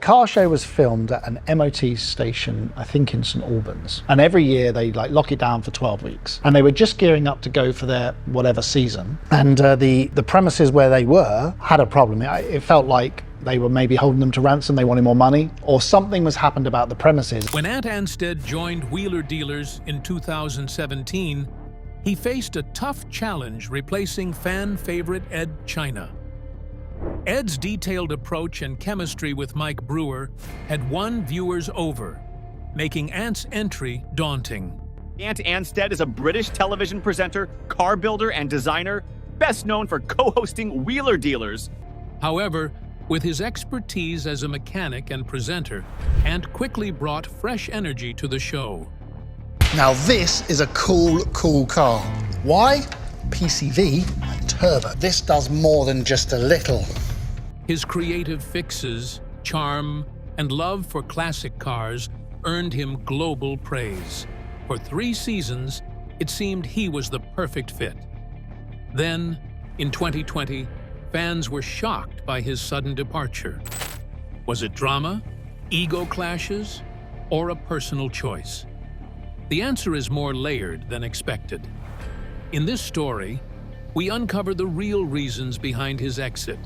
car show was filmed at an MOT station, I think in St Albans. And every year they lock it down for 12 weeks. And they were just gearing up to go for their whatever season. And the premises where they were had a problem. It felt like they were maybe holding them to ransom, they wanted more money, or something was happened about the premises. When Ant Anstead joined Wheeler Dealers in 2017, he faced a tough challenge replacing fan favorite Edd China. Edd's detailed approach and chemistry with Mike Brewer had won viewers over, making Ant's entry daunting. Ant Anstead is a British television presenter, car builder, and designer, best known for co-hosting Wheeler Dealers. However, with his expertise as a mechanic and presenter, Ant quickly brought fresh energy to the show. Now this is a cool car. Why? PCV and turbo. This does more than just a little. His creative fixes, charm, and love for classic cars earned him global praise. For 3 seasons, it seemed he was the perfect fit. Then, in 2020, fans were shocked by his sudden departure. Was it drama, ego clashes, or a personal choice? The answer is more layered than expected. In this story, we uncover the real reasons behind his exit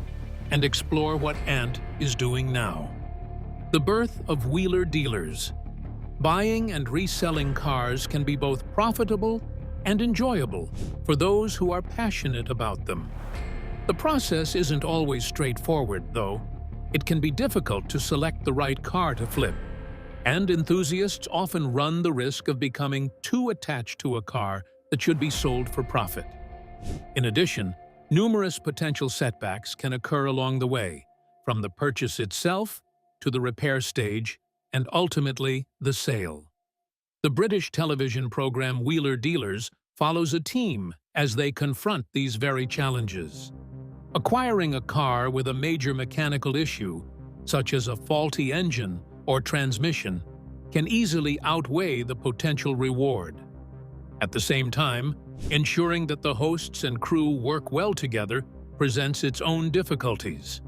and explore what Ant is doing now. The birth of Wheeler Dealers. Buying and reselling cars can be both profitable and enjoyable for those who are passionate about them. The process isn't always straightforward, though. It can be difficult to select the right car to flip, and enthusiasts often run the risk of becoming too attached to a car that should be sold for profit. In addition, numerous potential setbacks can occur along the way, from the purchase itself to the repair stage and ultimately the sale. The British television program Wheeler Dealers follows a team as they confront these very challenges. Acquiring a car with a major mechanical issue, such as a faulty engine or transmission, can easily outweigh the potential reward. At the same time, ensuring that the hosts and crew work well together presents its own difficulties.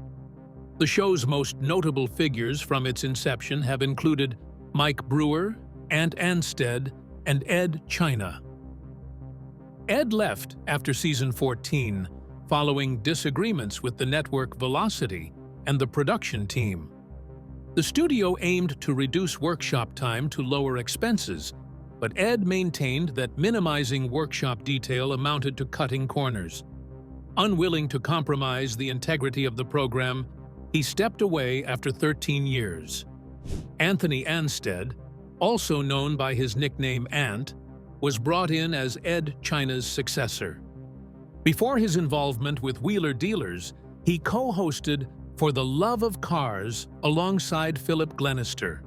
The show's most notable figures from its inception have included Mike Brewer, Ant Anstead, and Edd China. Edd left after season 14, following disagreements with the network Velocity and the production team. The studio aimed to reduce workshop time to lower expenses, but Edd maintained that minimizing workshop detail amounted to cutting corners. Unwilling to compromise the integrity of the program, he stepped away after 13 years. Anthony Anstead, also known by his nickname Ant, was brought in as Edd China's successor. Before his involvement with Wheeler Dealers, he co-hosted For the Love of Cars alongside Philip Glenister.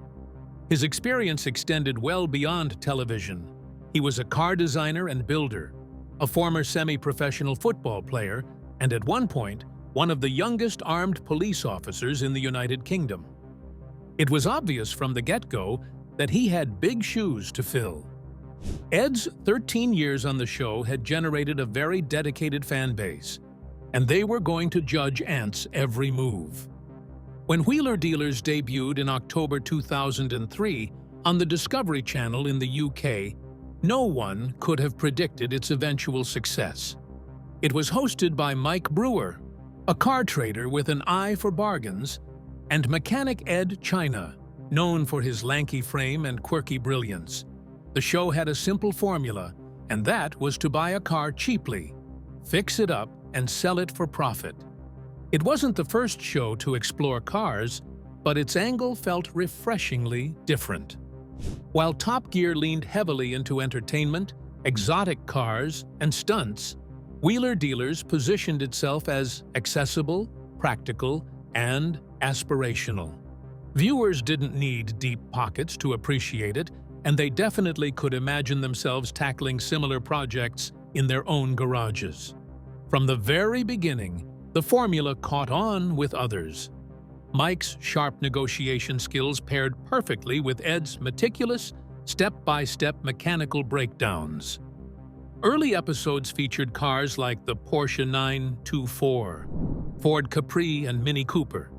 His experience extended well beyond television. He was a car designer and builder, a former semi-professional football player, and at one point, one of the youngest armed police officers in the United Kingdom. It was obvious from the get-go that he had big shoes to fill. Edd's 13 years on the show had generated a very dedicated fan base, and they were going to judge Ant's every move. When Wheeler Dealers debuted in October 2003 on the Discovery Channel in the UK, no one could have predicted its eventual success. It was hosted by Mike Brewer, a car trader with an eye for bargains, and mechanic Edd China, known for his lanky frame and quirky brilliance. The show had a simple formula, and that was to buy a car cheaply, fix it up, and sell it for profit. It wasn't the first show to explore cars, but its angle felt refreshingly different. While Top Gear leaned heavily into entertainment, exotic cars, and stunts, Wheeler Dealers positioned itself as accessible, practical, and aspirational. Viewers didn't need deep pockets to appreciate it, and they definitely could imagine themselves tackling similar projects in their own garages. From the very beginning, the formula caught on with others. Mike's sharp negotiation skills paired perfectly with Edd's meticulous, step-by-step mechanical breakdowns. Early episodes featured cars like the Porsche 924, Ford Capri, and Mini Cooper.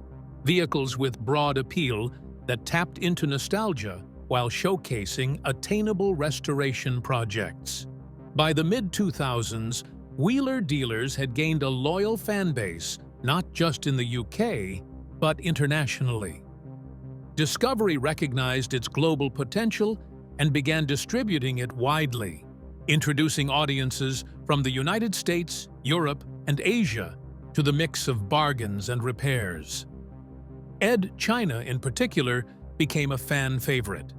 vehicles with broad appeal that tapped into nostalgia while showcasing attainable restoration projects. By the mid-2000s, wheeler dealers had gained a loyal fan base, not just in the UK, but internationally. Discovery recognized its global potential and began distributing it widely, introducing audiences from the United States, Europe, and Asia to the mix of bargains and repairs. Edd China, in particular, became a fan favorite.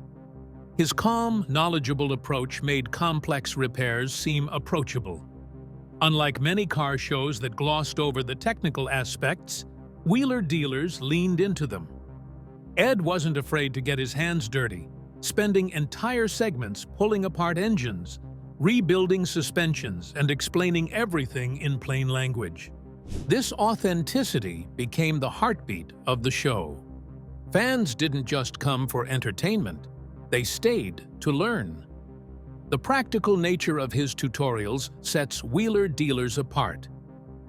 His calm, knowledgeable approach made complex repairs seem approachable. Unlike many car shows that glossed over the technical aspects, wheeler dealers leaned into them. Edd wasn't afraid to get his hands dirty, spending entire segments pulling apart engines, rebuilding suspensions, and explaining everything in plain language. This authenticity became the heartbeat of the show. Fans didn't just come for entertainment, they stayed to learn. The practical nature of his tutorials sets wheeler dealers apart,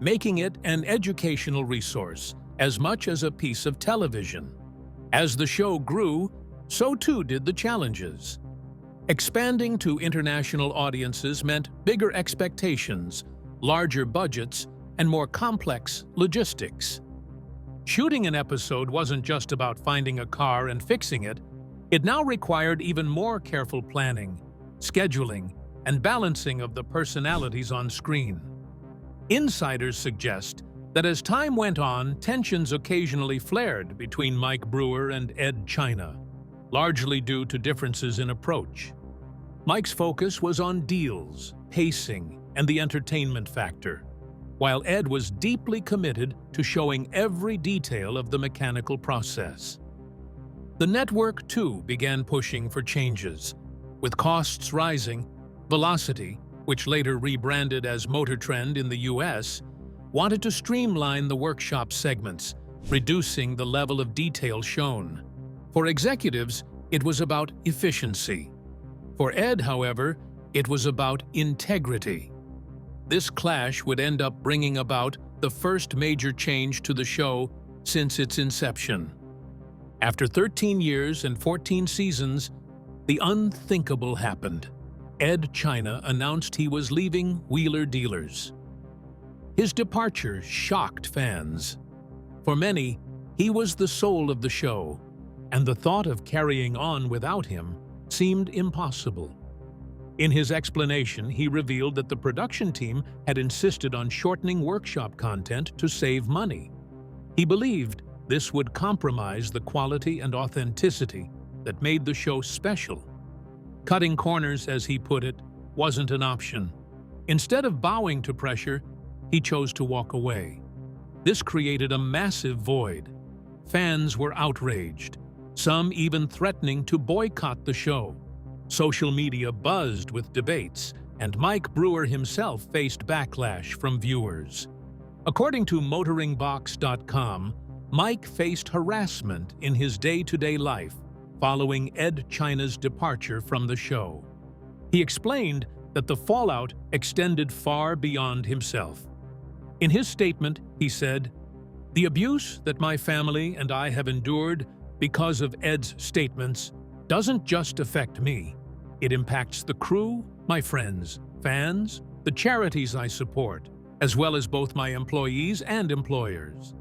making it an educational resource as much as a piece of television. As the show grew, so too did the challenges. Expanding to international audiences meant bigger expectations, larger budgets, and more complex logistics. Shooting an episode wasn't just about finding a car and fixing it. It now required even more careful planning, scheduling, and balancing of the personalities on screen. Insiders suggest that as time went on, tensions occasionally flared between Mike Brewer and Edd China, largely due to differences in approach. Mike's focus was on deals, pacing, and the entertainment factor, while Edd was deeply committed to showing every detail of the mechanical process. The network, too, began pushing for changes. With costs rising, Velocity, which later rebranded as Motor Trend in the US, wanted to streamline the workshop segments, reducing the level of detail shown. For executives, it was about efficiency. For Edd, however, it was about integrity. This clash would end up bringing about the first major change to the show since its inception. After 13 years and 14 seasons, the unthinkable happened. Edd China announced he was leaving Wheeler Dealers. His departure shocked fans. For many, he was the soul of the show, and the thought of carrying on without him seemed impossible. In his explanation, he revealed that the production team had insisted on shortening workshop content to save money. He believed this would compromise the quality and authenticity that made the show special. Cutting corners, as he put it, wasn't an option. Instead of bowing to pressure, he chose to walk away. This created a massive void. Fans were outraged, some even threatening to boycott the show. Social media buzzed with debates, and Mike Brewer himself faced backlash from viewers. According to motoringbox.com, Mike faced harassment in his day-to-day life following Edd China's departure from the show. He explained that the fallout extended far beyond himself. In his statement, he said, "The abuse that my family and I have endured because of Edd's statements doesn't just affect me. It impacts the crew, my friends, fans, the charities I support, as well as both my employees and employers.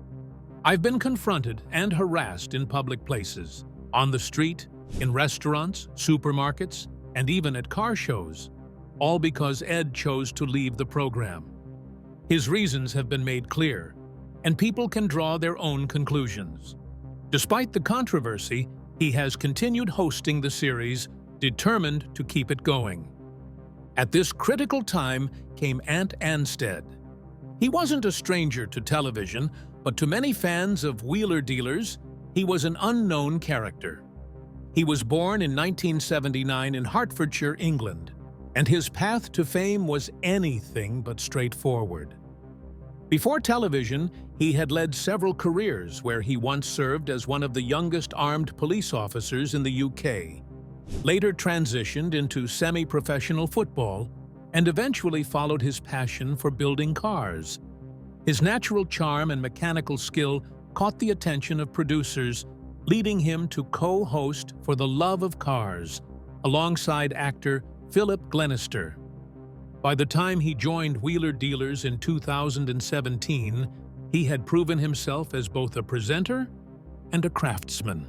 I've been confronted and harassed in public places, on the street, in restaurants, supermarkets, and even at car shows, all because Edd chose to leave the program. His reasons have been made clear, and people can draw their own conclusions. Despite the controversy, he has continued hosting the series, determined to keep it going." At this critical time came Ant Anstead. He wasn't a stranger to television, but to many fans of Wheeler Dealers, he was an unknown character. He was born in 1979 in Hertfordshire, England, and his path to fame was anything but straightforward. Before television, he had led several careers where he once served as one of the youngest armed police officers in the UK, later transitioned into semi-professional football, and eventually followed his passion for building cars. His natural charm and mechanical skill caught the attention of producers, leading him to co-host For the Love of Cars, alongside actor Philip Glenister. By the time he joined Wheeler Dealers in 2017, he had proven himself as both a presenter and a craftsman.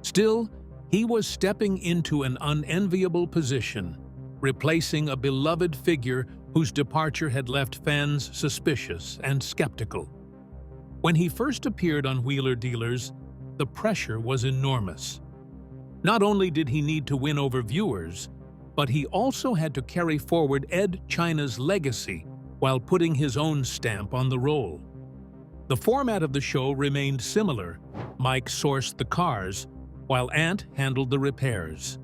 Still, he was stepping into an unenviable position, replacing a beloved figure whose departure had left fans suspicious and skeptical. When he first appeared on Wheeler Dealers, the pressure was enormous. Not only did he need to win over viewers, but he also had to carry forward Edd China's legacy while putting his own stamp on the role. The format of the show remained similar. Mike sourced the cars, while Ant handled the repairs.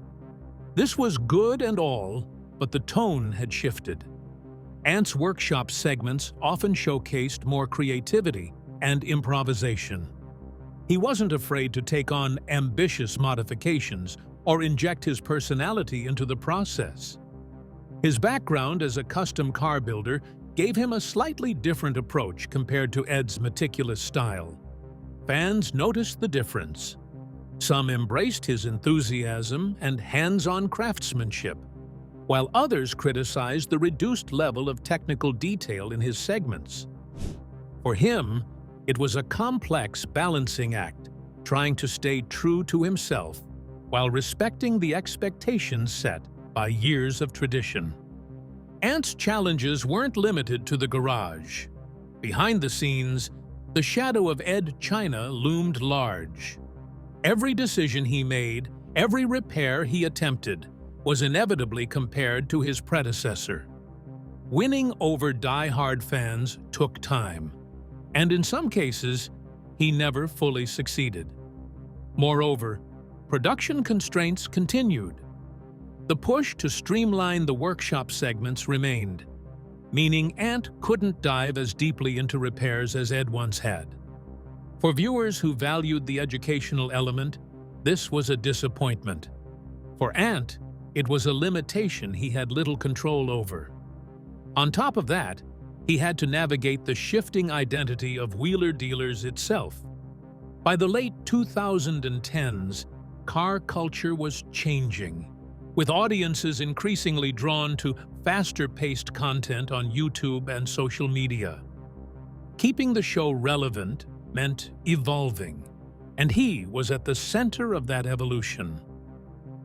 This was good and all, but the tone had shifted. Ant's workshop segments often showcased more creativity and improvisation. He wasn't afraid to take on ambitious modifications or inject his personality into the process. His background as a custom car builder gave him a slightly different approach compared to Edd's meticulous style. Fans noticed the difference. Some embraced his enthusiasm and hands-on craftsmanship, while others criticized the reduced level of technical detail in his segments. For him, it was a complex balancing act, trying to stay true to himself while respecting the expectations set by years of tradition. Ant's challenges weren't limited to the garage. Behind the scenes, the shadow of Edd China loomed large. Every decision he made, every repair he attempted, was inevitably compared to his predecessor. Winning over die-hard fans took time, and in some cases, he never fully succeeded. Moreover, production constraints continued. The push to streamline the workshop segments remained, meaning Ant couldn't dive as deeply into repairs as Edd once had. For viewers who valued the educational element, this was a disappointment. For Ant, it was a limitation he had little control over. On top of that, he had to navigate the shifting identity of Wheeler Dealers itself. By the late 2010s, car culture was changing, with audiences increasingly drawn to faster-paced content on YouTube and social media. Keeping the show relevant meant evolving, and he was at the center of that evolution.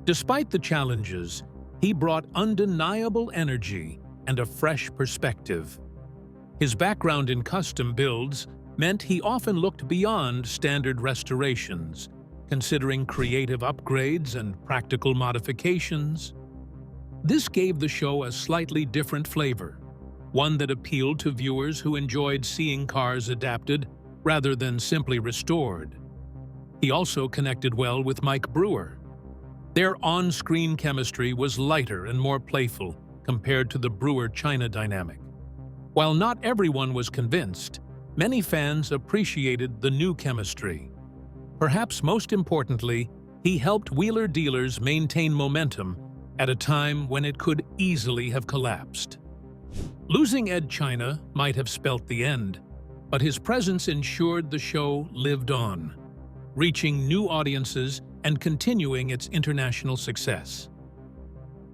Despite the challenges, he brought undeniable energy and a fresh perspective. His background in custom builds meant he often looked beyond standard restorations, considering creative upgrades and practical modifications. This gave the show a slightly different flavor, one that appealed to viewers who enjoyed seeing cars adapted rather than simply restored. He also connected well with Mike Brewer. Their on-screen chemistry was lighter and more playful compared to the Brewer-China dynamic. While not everyone was convinced, many fans appreciated the new chemistry. Perhaps most importantly, he helped Wheeler Dealers maintain momentum at a time when it could easily have collapsed. Losing Edd China might have spelt the end, but his presence ensured the show lived on, reaching new audiences and continuing its international success.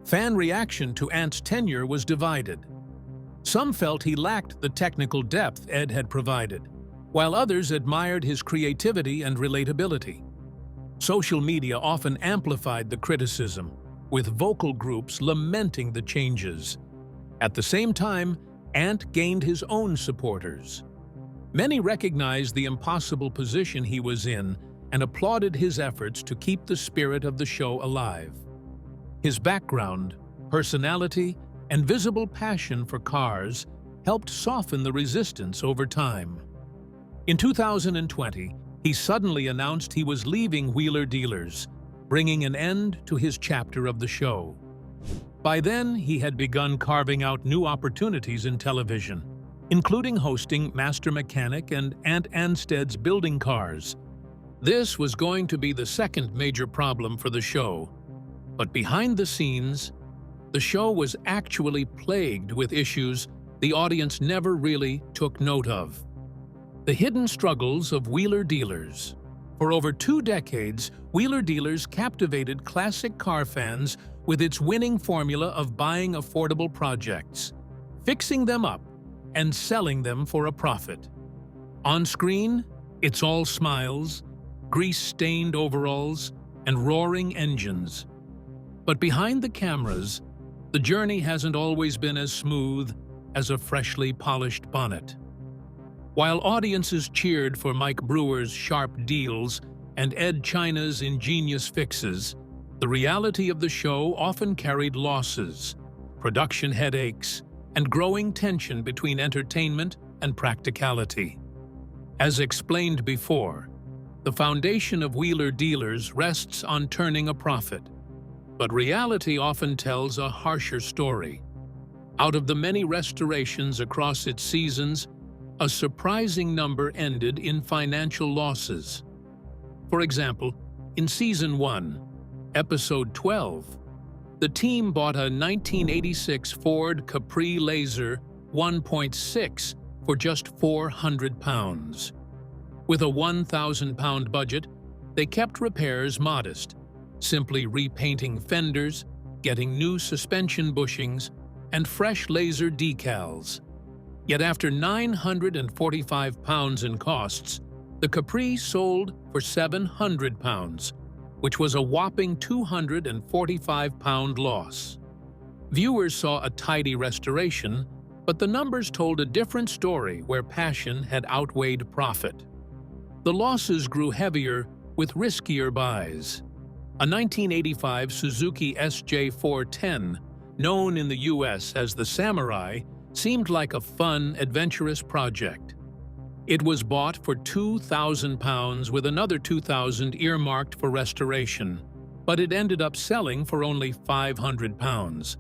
Fan reaction to Ant's tenure was divided. Some felt he lacked the technical depth Edd had provided, while others admired his creativity and relatability. Social media often amplified the criticism, with vocal groups lamenting the changes. At the same time, Ant gained his own supporters. Many recognized the impossible position he was in and applauded his efforts to keep the spirit of the show alive. His background, personality, and visible passion for cars helped soften the resistance over time. In 2020, he suddenly announced he was leaving Wheeler Dealers, bringing an end to his chapter of the show. By then, he had begun carving out new opportunities in television, including hosting Master Mechanic and Ant Anstead's Building Cars. This was going to be the second major problem for the show. But behind the scenes, the show was actually plagued with issues the audience never really took note of. The hidden struggles of wheeler dealers. For over 2 decades, Wheeler Dealers captivated classic car fans with its winning formula of buying affordable projects, fixing them up, and selling them for a profit. On screen, it's all smiles, grease-stained overalls, and roaring engines. But behind the cameras, the journey hasn't always been as smooth as a freshly polished bonnet. While audiences cheered for Mike Brewer's sharp deals and Edd China's ingenious fixes, the reality of the show often carried losses, production headaches, and growing tension between entertainment and practicality. As explained before, the foundation of Wheeler Dealers rests on turning a profit, but reality often tells a harsher story. Out of the many restorations across its seasons, a surprising number ended in financial losses. For example, in Season 1, Episode 12, the team bought a 1986 Ford Capri Laser 1.6 for just £400. With a £1,000 budget, they kept repairs modest, simply repainting fenders, getting new suspension bushings, and fresh laser decals. Yet after £945 in costs, the Capri sold for £700, which was a whopping £245 loss. Viewers saw a tidy restoration, but the numbers told a different story where passion had outweighed profit. The losses grew heavier with riskier buys. A 1985 Suzuki SJ410, known in the US as the Samurai, seemed like a fun, adventurous project. It was bought for £2,000 with another £2,000 earmarked for restoration, but it ended up selling for only £500.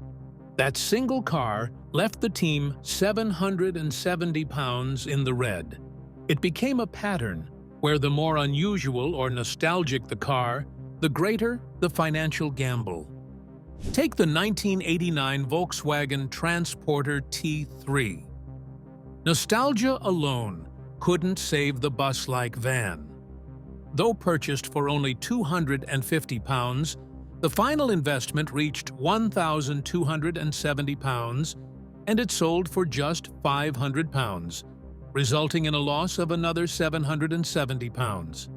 That single car left the team £770 in the red. It became a pattern where the more unusual or nostalgic the car, the greater the financial gamble. Take the 1989 Volkswagen Transporter T3. Nostalgia alone couldn't save the bus-like van. Though purchased for only £250, the final investment reached £1,270, and it sold for just £500, resulting in a loss of another £770.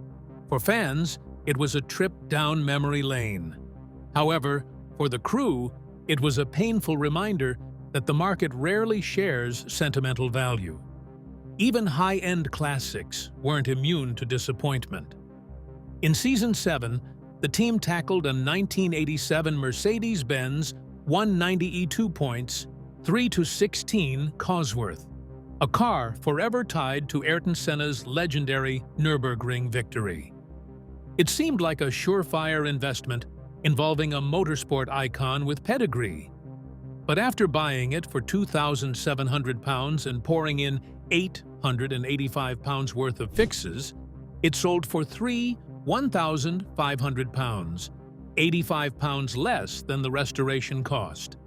For fans, it was a trip down memory lane. However, for the crew, it was a painful reminder that the market rarely shares sentimental value. Even high-end classics weren't immune to disappointment. In Season 7, the team tackled a 1987 Mercedes-Benz 190e 2.0 3-16 Cosworth, a car forever tied to Ayrton Senna's legendary Nürburgring victory. It seemed like a surefire investment involving a motorsport icon with pedigree. But after buying it for £2,700 and pouring in £885 worth of fixes, it sold for £1,500, £85 less than the restoration cost.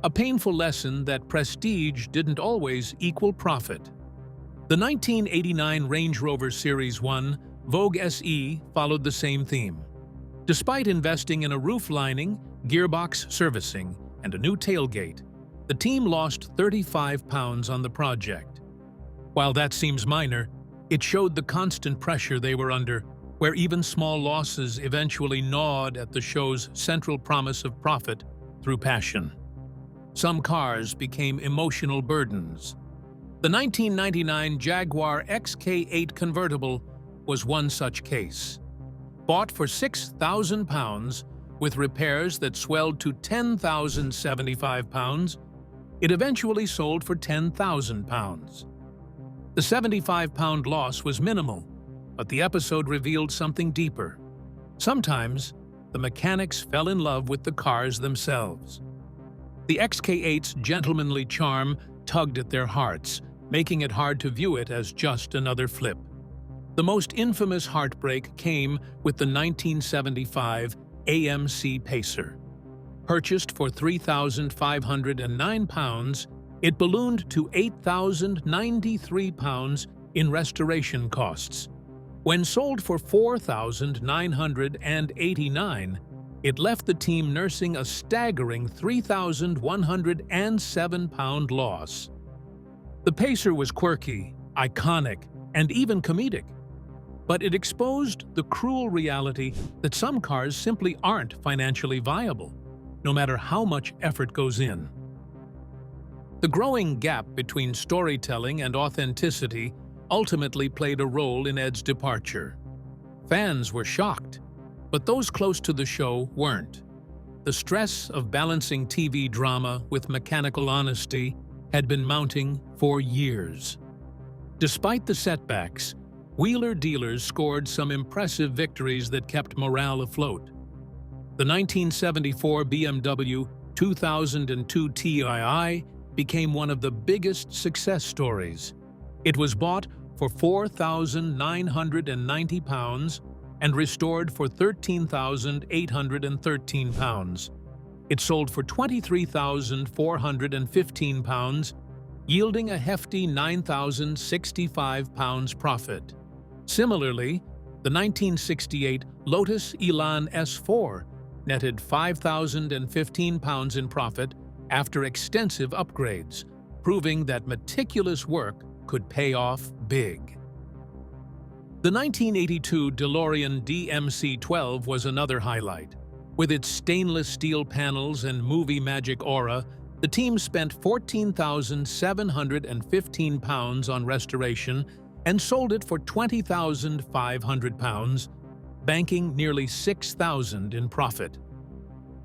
A painful lesson that prestige didn't always equal profit. The 1989 Range Rover Series 1 Vogue SE followed the same theme. Despite investing in a roof lining, gearbox servicing, and a new tailgate, the team lost £35 on the project. While that seems minor, it showed the constant pressure they were under, where even small losses eventually gnawed at the show's central promise of profit through passion. Some cars became emotional burdens. The 1999 Jaguar XK8 convertible was one such case. Bought for £6,000 with repairs that swelled to £10,075, it eventually sold for £10,000. The £75 loss was minimal, but the episode revealed something deeper. Sometimes, the mechanics fell in love with the cars themselves. The XK8's gentlemanly charm tugged at their hearts, making it hard to view it as just another flip. The most infamous heartbreak came with the 1975 AMC Pacer. Purchased for £3,509, it ballooned to £8,093 in restoration costs. When sold for $4,989, it left the team nursing a staggering 3,107-pound loss. The pacer was quirky, iconic, and even comedic, but it exposed the cruel reality that some cars simply aren't financially viable, no matter how much effort goes in. The growing gap between storytelling and authenticity ultimately played a role in Edd's departure. Fans were shocked, but those close to the show weren't. The stress of balancing TV drama with mechanical honesty had been mounting for years. Despite the setbacks, Wheeler Dealers scored some impressive victories that kept morale afloat. The 1974 BMW 2002 Tii became one of the biggest success stories. It was bought for £4,990 and restored for £13,813. It sold for £23,415, yielding a hefty £9,065 profit. Similarly, the 1968 Lotus Elan S4 netted £5,015 in profit after extensive upgrades, proving that meticulous work could pay off big. The 1982 DeLorean DMC-12 was another highlight. With its stainless steel panels and movie magic aura, the team spent £14,715 on restoration and sold it for £20,500, banking nearly $6,000 in profit.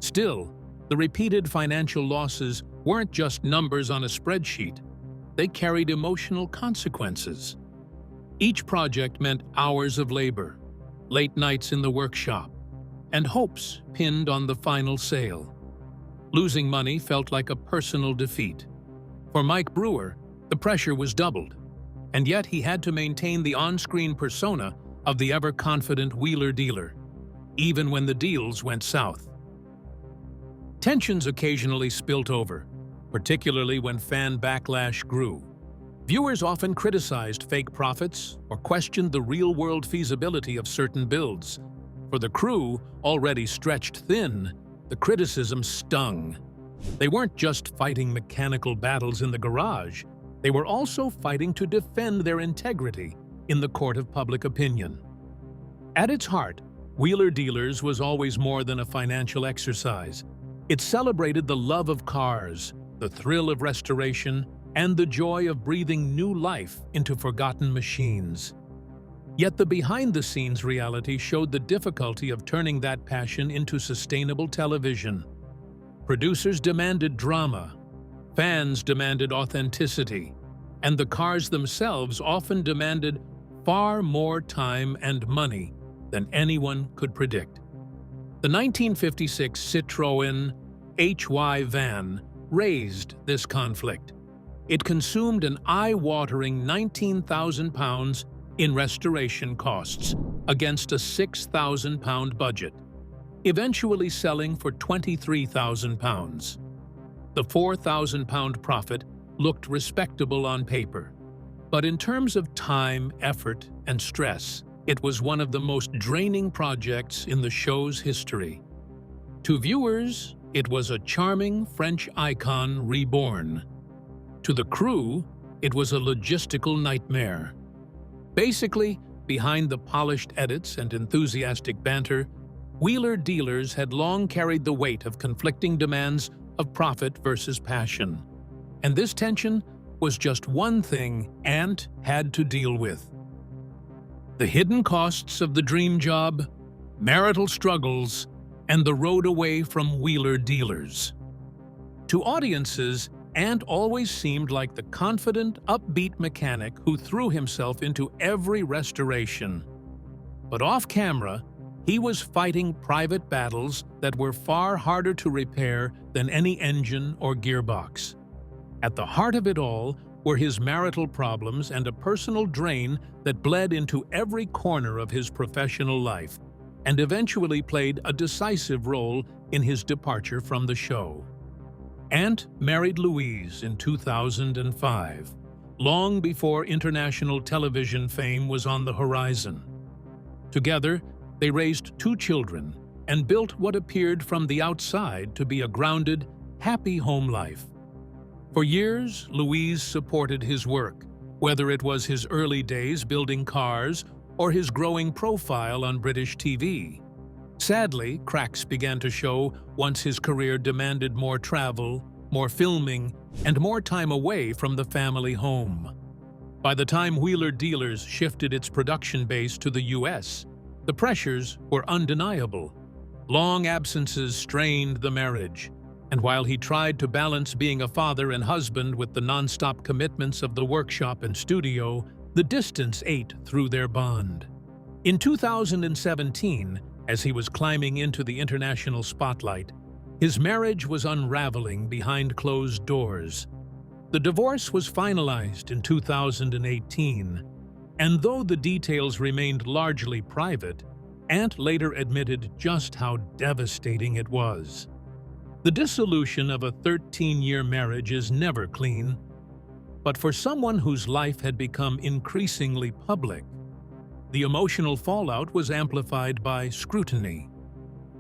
Still, the repeated financial losses weren't just numbers on a spreadsheet. They carried emotional consequences. Each project meant hours of labor, late nights in the workshop, and hopes pinned on the final sale. Losing money felt like a personal defeat. For Mike Brewer, the pressure was doubled, and yet he had to maintain the on-screen persona of the ever-confident Wheeler dealer, even when the deals went south. Tensions occasionally spilt over, particularly when fan backlash grew. Viewers often criticized fake profits or questioned the real-world feasibility of certain builds. For the crew, already stretched thin, the criticism stung. They weren't just fighting mechanical battles in the garage, they were also fighting to defend their integrity in the court of public opinion. At its heart, Wheeler Dealers was always more than a financial exercise. It celebrated the love of cars, the thrill of restoration, and the joy of breathing new life into forgotten machines. Yet the behind-the-scenes reality showed the difficulty of turning that passion into sustainable television. Producers demanded drama, fans demanded authenticity, and the cars themselves often demanded far more time and money than anyone could predict. The 1956 Citroën HY van raised this conflict. It consumed an eye-watering £19,000 in restoration costs against a £6,000 budget, eventually selling for £23,000. The £4,000 profit looked respectable on paper, but in terms of time, effort, and stress, it was one of the most draining projects in the show's history. To viewers, it was a charming French icon reborn. To the crew, it was a logistical nightmare. Basically, behind the polished edits and enthusiastic banter, Wheeler Dealers had long carried the weight of conflicting demands of profit versus passion. And this tension was just one thing Ant had to deal with. The hidden costs of the dream job, marital struggles, and the road away from Wheeler Dealers. To audiences, Ant always seemed like the confident, upbeat mechanic who threw himself into every restoration. But off-camera, he was fighting private battles that were far harder to repair than any engine or gearbox. At the heart of it all were his marital problems and a personal drain that bled into every corner of his professional life, and eventually played a decisive role in his departure from the show. Ant married Louise in 2005, long before international television fame was on the horizon. Together, they raised 2 children and built what appeared from the outside to be a grounded, happy home life. For years, Louise supported his work, whether it was his early days building cars or his growing profile on British TV. Sadly, cracks began to show once his career demanded more travel, more filming, and more time away from the family home. By the time Wheeler Dealers shifted its production base to the US, the pressures were undeniable. Long absences strained the marriage, and while he tried to balance being a father and husband with the non-stop commitments of the workshop and studio, the distance ate through their bond. In 2017, as he was climbing into the international spotlight, his marriage was unraveling behind closed doors. The divorce was finalized in 2018, and though the details remained largely private, Ant later admitted just how devastating it was. The dissolution of a 13-year marriage is never clean, but for someone whose life had become increasingly public, the emotional fallout was amplified by scrutiny.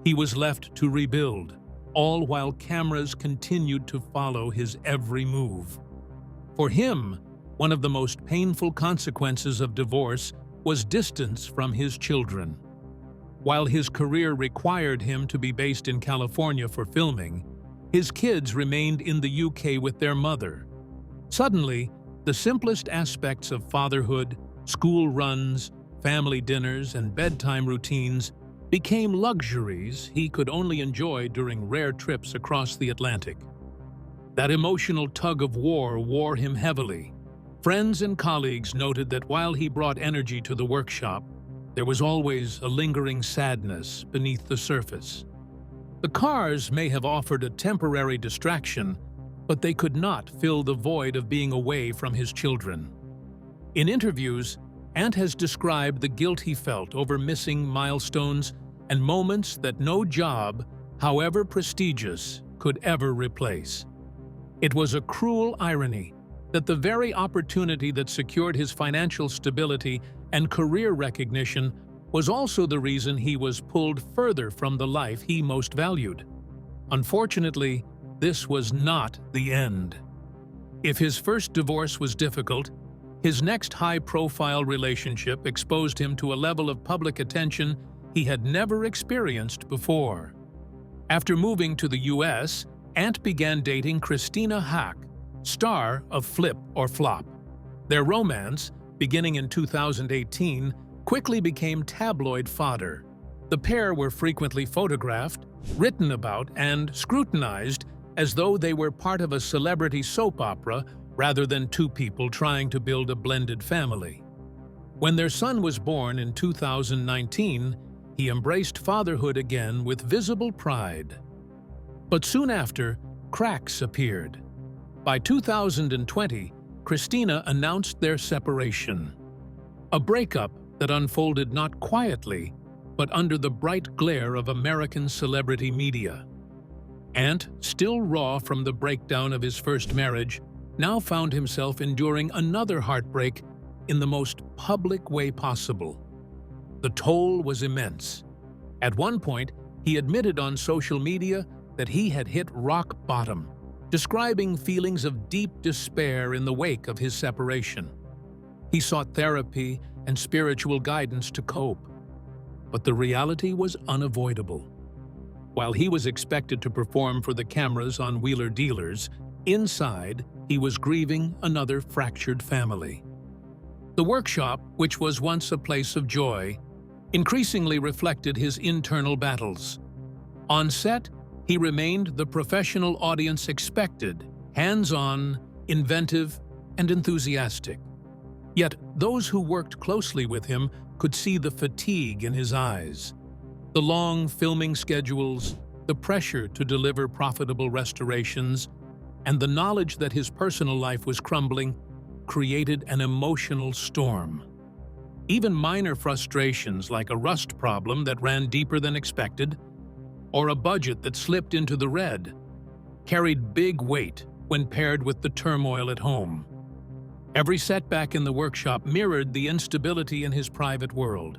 He was left to rebuild, all while cameras continued to follow his every move. For him, one of the most painful consequences of divorce was distance from his children. While his career required him to be based in California for filming, his kids remained in the UK with their mother. Suddenly, the simplest aspects of fatherhood, school runs, family dinners, and bedtime routines became luxuries he could only enjoy during rare trips across the Atlantic. That emotional tug-of-war wore him heavily. Friends and colleagues noted that while he brought energy to the workshop, there was always a lingering sadness beneath the surface. The cars may have offered a temporary distraction, but they could not fill the void of being away from his children. In interviews, Ant has described the guilt he felt over missing milestones and moments that no job, however prestigious, could ever replace. It was a cruel irony that the very opportunity that secured his financial stability and career recognition was also the reason he was pulled further from the life he most valued. Unfortunately, this was not the end. If his first divorce was difficult, his next high-profile relationship exposed him to a level of public attention he had never experienced before. After moving to the US, Ant began dating Christina Hack, star of Flip or Flop. Their romance, beginning in 2018, quickly became tabloid fodder. The pair were frequently photographed, written about, and scrutinized as though they were part of a celebrity soap opera rather than 2 people trying to build a blended family. When their son was born in 2019, he embraced fatherhood again with visible pride. But soon after, cracks appeared. By 2020, Christina announced their separation. A breakup that unfolded not quietly, but under the bright glare of American celebrity media. Ant, still raw from the breakdown of his first marriage, now found himself enduring another heartbreak in the most public way possible. The toll was immense. At one point, he admitted on social media that he had hit rock bottom, describing feelings of deep despair in the wake of his separation. He sought therapy and spiritual guidance to cope, but the reality was unavoidable. While he was expected to perform for the cameras on Wheeler Dealers, inside, he was grieving another fractured family. The workshop, which was once a place of joy, increasingly reflected his internal battles. On set, he remained the professional audience expected, hands-on, inventive, and enthusiastic. Yet those who worked closely with him could see the fatigue in his eyes. The long filming schedules, the pressure to deliver profitable restorations, and the knowledge that his personal life was crumbling created an emotional storm. Even minor frustrations like a rust problem that ran deeper than expected, or a budget that slipped into the red, carried big weight when paired with the turmoil at home. Every setback in the workshop mirrored the instability in his private world.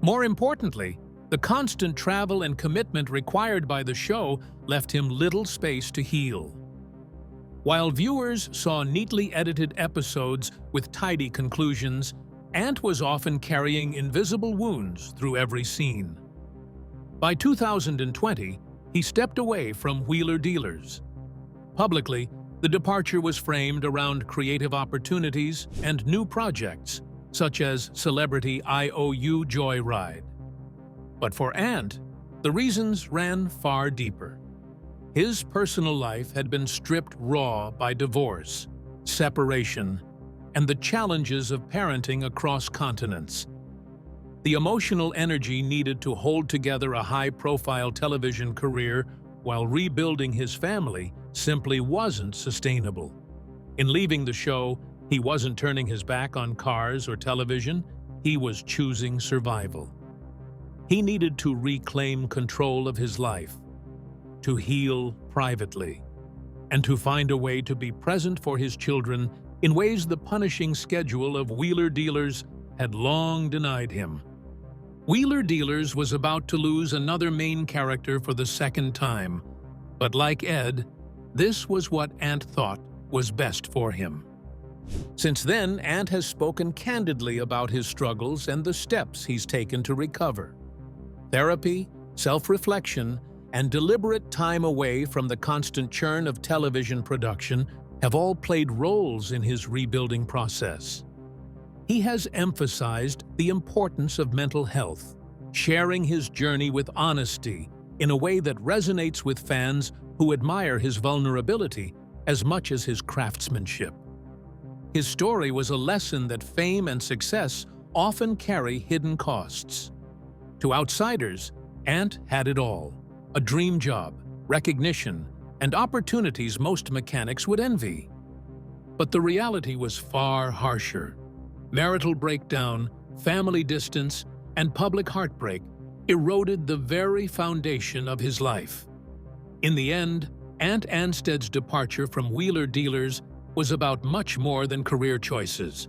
More importantly, the constant travel and commitment required by the show left him little space to heal. While viewers saw neatly edited episodes with tidy conclusions, Ant was often carrying invisible wounds through every scene. By 2020, he stepped away from Wheeler Dealers. Publicly, the departure was framed around creative opportunities and new projects, such as Celebrity IOU Joyride. But for Ant, the reasons ran far deeper. His personal life had been stripped raw by divorce, separation, and the challenges of parenting across continents. The emotional energy needed to hold together a high-profile television career while rebuilding his family simply wasn't sustainable. In leaving the show, he wasn't turning his back on cars or television, he was choosing survival. He needed to reclaim control of his life, to heal privately, and to find a way to be present for his children in ways the punishing schedule of Wheeler Dealers had long denied him. Wheeler Dealers was about to lose another main character for the second time, but like Ed, this was what Ant thought was best for him. Since then, Ant has spoken candidly about his struggles and the steps he's taken to recover. Therapy, self-reflection, and deliberate time away from the constant churn of television production have all played roles in his rebuilding process. He has emphasized the importance of mental health, sharing his journey with honesty in a way that resonates with fans who admire his vulnerability as much as his craftsmanship. His story was a lesson that fame and success often carry hidden costs. To outsiders, Ant had it all: a dream job, recognition, and opportunities most mechanics would envy. But the reality was far harsher. Marital breakdown, family distance, and public heartbreak eroded the very foundation of his life. In the end, Ant Anstead's departure from Wheeler Dealers was about much more than career choices.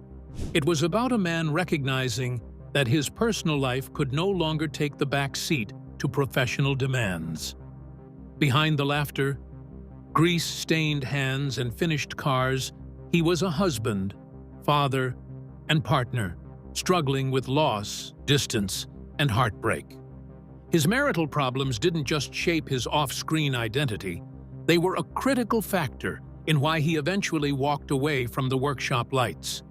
It was about a man recognizing that his personal life could no longer take the back seat to professional demands. Behind the laughter, grease-stained hands, and finished cars, he was a husband, father, and partner, struggling with loss, distance, and heartbreak. His marital problems didn't just shape his off-screen identity, they were a critical factor in why he eventually walked away from the workshop lights.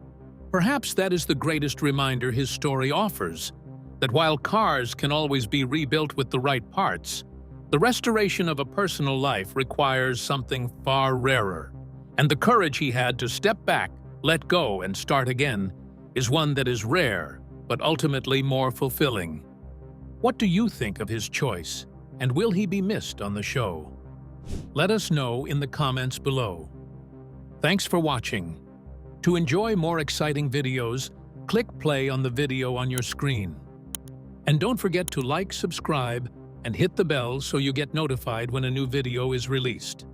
Perhaps that is the greatest reminder his story offers, that while cars can always be rebuilt with the right parts, the restoration of a personal life requires something far rarer, and the courage he had to step back, let go, and start again is one that is rare, but ultimately more fulfilling. What do you think of his choice, and will he be missed on the show? Let us know in the comments below. Thanks for watching. To enjoy more exciting videos, click play on the video on your screen. And don't forget to like, subscribe, and hit the bell so you get notified when a new video is released.